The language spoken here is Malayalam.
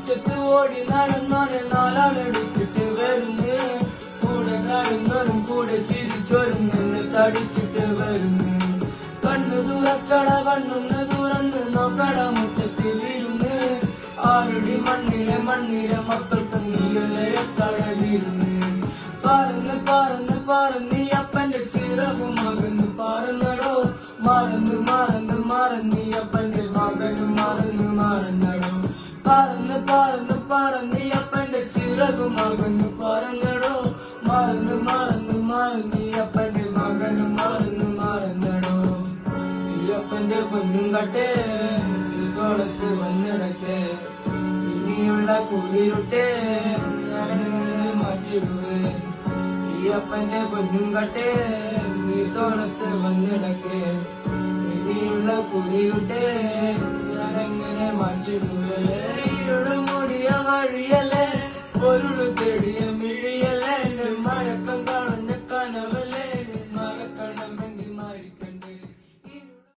മുറ്റത്ത് ഓടി നടന്നോനെ നാലാളെടുത്തിട്ട് വരുന്നു. കൂടെ കാണുന്നവരും കൂടെ ചിരിച്ചോരും നിന്ന് തടിച്ചിട്ട് വരുന്നു. കണ്ണു തുറക്കട കണ്ണൊന്ന് തുറന്ന് നോക്കട മുറ്റത്തിലിരുന്ന്. ആരുടെ മണ്ണിലെ മക്കൾക്ക് നീയല്ലേ കടലിരുന്ന്. പറന്ന് പറന്ന് പറന്ന് അപ്പന്റെ ചിറകും മകന് പറന്നടോ. മറന്ന് അപ്പന്റെ മകന് മറന്നടോ. പറന്ന് പറന്ന് പറന്ന് അപ്പന്റെ ചിറകും മകന് പറന്നടോ. മറന്ന് അപ്പന്റെ മകന് മറന്നടോ. ഈ അപ്പന്റെ പൊന്നും കട്ടെ കുളത്ത് വന്നിടട്ടെ. ഇനിയുള്ള കുളിരുട്ടെ മാറ്റിടുവേ. ഈ അപ്പന്റെ പൊന്നും കട്ടെ തോളത്ത് വന്നിടക്കെ. ഇനിയുള്ള കുളിരുട്ടെ ഞാനെങ്ങനെ മാറ്റിടുവേ. ഇരുള് മൂടിയ വഴിയല്ലേ പൊരുള് തേടി